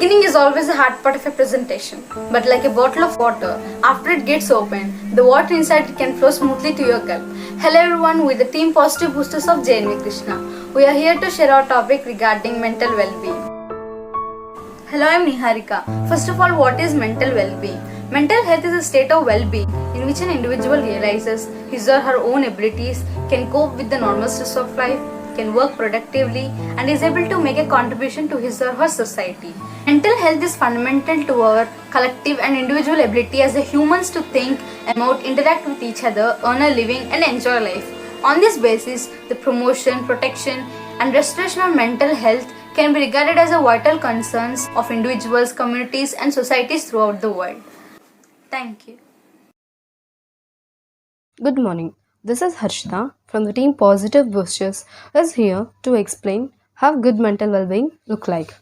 beginning is always the hard part of a presentation, but like a bottle of water, after it gets opened, the water inside it can flow smoothly to your gut. Hello everyone, with the team Positive Boosters of JNV Krishna. We are here to share our topic regarding mental well-being. Hello, I am Niharika. First of all, what is mental well-being? Mental health is a state of well-being in which an individual realizes his or her own abilities, can cope with the normal stress of life, can work productively, and is able to make a contribution to his or her society. Mental health is fundamental to our collective and individual ability as a humans to think, emote, interact with each other, earn a living, and enjoy life. On this basis, the promotion, protection, and restoration of mental health can be regarded as a vital concerns of individuals, communities, and societies throughout the world. Thank you. Good morning. This is Harshita from the team Positive Boosters is here to explain how good mental well-being look like.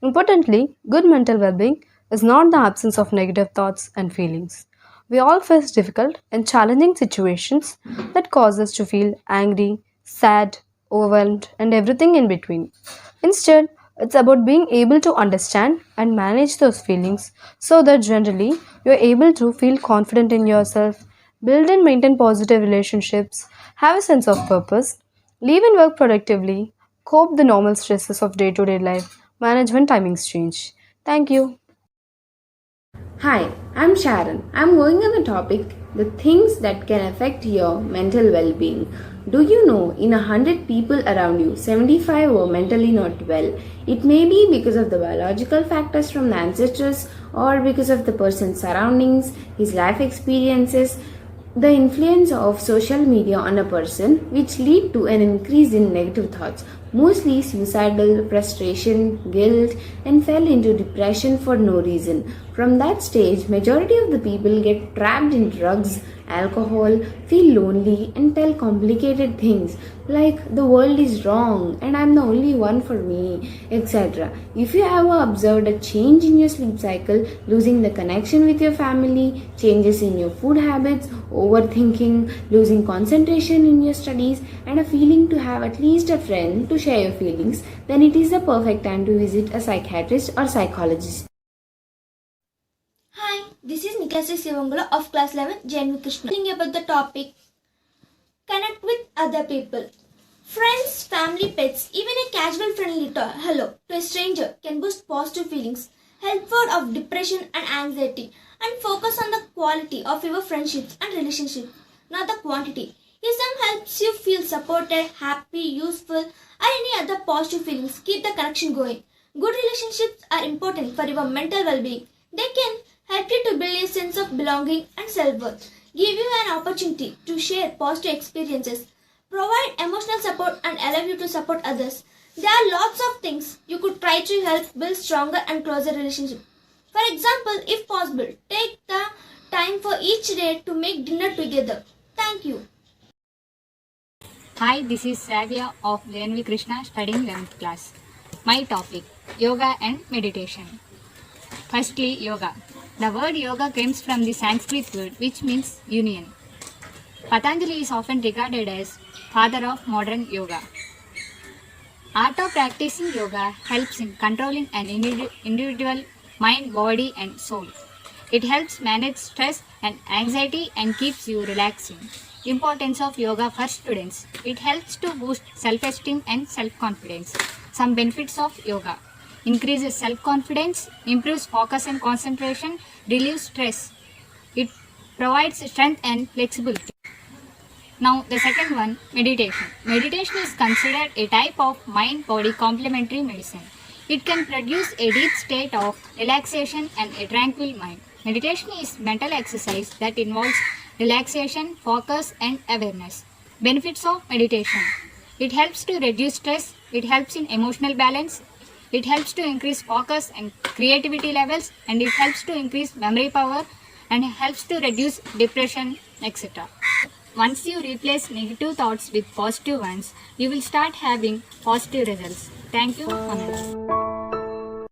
Importantly, good mental well-being is not the absence of negative thoughts and feelings. We all face difficult and challenging situations that cause us to feel angry, sad, overwhelmed, and everything in between. Instead, it's about being able to understand and manage those feelings so that generally you're able to feel confident in yourself, build and maintain positive relationships, have a sense of purpose, live and work productively, cope the normal stresses of day-to-day life, manage when timings change. Thank you. Hi, I'm Sharon. I'm going on the topic the things that can affect your mental well being. Do you know in 100 people around you, 75 were mentally not well? It may be because of the biological factors from the ancestors or because of the person's surroundings, his life experiences, the influence of social media on a person, which lead to an increase in negative thoughts, mostly suicidal, frustration, guilt, and fell into depression for no reason. From that stage, majority of the people get trapped in drugs, alcohol, feel lonely, and tell complicated things like the world is wrong and I'm the only one for me, etc. If you have observed a change in your sleep cycle, losing the connection with your family, changes in your food habits, overthinking, losing concentration in your studies, and a feeling to have at least a friend to share your feelings, then it is the perfect time to visit a psychiatrist or psychologist. Hi, this is Nikasi Sivangula of class 11 JNV Krishna. Thinking about the topic connect with other people. Friends, family, pets, even a casual friendly hello to a stranger can boost positive feelings, help word of depression and anxiety, and focus on the quality of your friendships and relationships, not the quantity. If some helps you feel supported, happy, useful, or any other positive feelings, keep the connection going. Good relationships are important for your mental well-being. They can help you to build a sense of belonging and self-worth, give you an opportunity to share positive experiences, provide emotional support, and allow you to support others. There are lots of things you could try to help build stronger and closer relationships. For example, if possible, take the time for each day to make dinner together. Thank you. Hi, this is Savia of JNV Krishna studying 11th class. My topic, Yoga and Meditation. Firstly, Yoga. The word yoga comes from the Sanskrit word which means union. Patanjali is often regarded as father of modern yoga. Art of practicing yoga helps in controlling an individual mind, body and soul. It helps manage stress and anxiety and keeps you relaxing. Importance of yoga for students. It helps to boost self-esteem and self-confidence. Some benefits of yoga. Increases self-confidence, improves focus and concentration, relieves stress. It provides strength and flexibility. Now the second one, meditation. Meditation is considered a type of mind-body complementary medicine. It can produce a deep state of relaxation and a tranquil mind. Meditation is mental exercise that involves relaxation, focus and awareness. Benefits of meditation. It helps to reduce stress, it helps in emotional balance, it helps to increase focus and creativity levels, and it helps to increase memory power and helps to reduce depression, etc. Once you replace negative thoughts with positive ones, you will start having positive results. Thank you, Anand.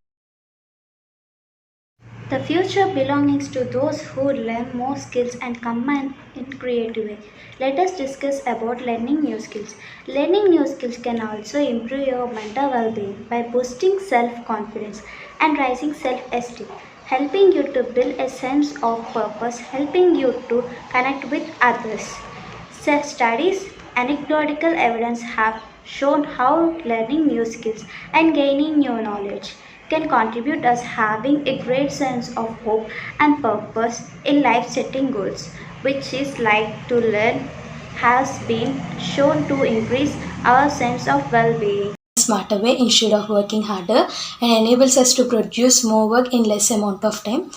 The future belongs to those who learn more skills and combine in creative way. Let us discuss about learning new skills. Learning new skills can also improve your mental well-being by boosting self-confidence and raising self-esteem, helping you to build a sense of purpose, helping you to connect with others. Studies, anecdotal evidence have shown how learning new skills and gaining new knowledge can contribute us having a great sense of hope and purpose in life setting goals, which is like to learn has been shown to increase our sense of well-being. Smarter way instead of working harder and enables us to produce more work in less amount of time.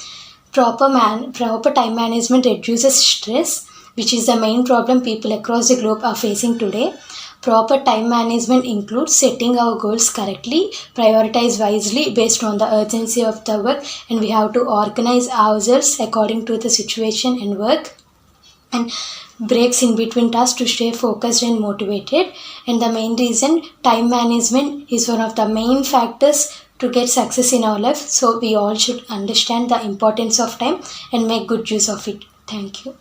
Proper time management reduces stress, which is the main problem people across the globe are facing today. Proper time management includes setting our goals correctly, prioritize wisely based on the urgency of the work, and we have to organize ourselves according to the situation and work, and breaks in between tasks to stay focused and motivated. And the main reason, time management is one of the main factors to get success in our life, so we all should understand the importance of time and make good use of it. Thank you.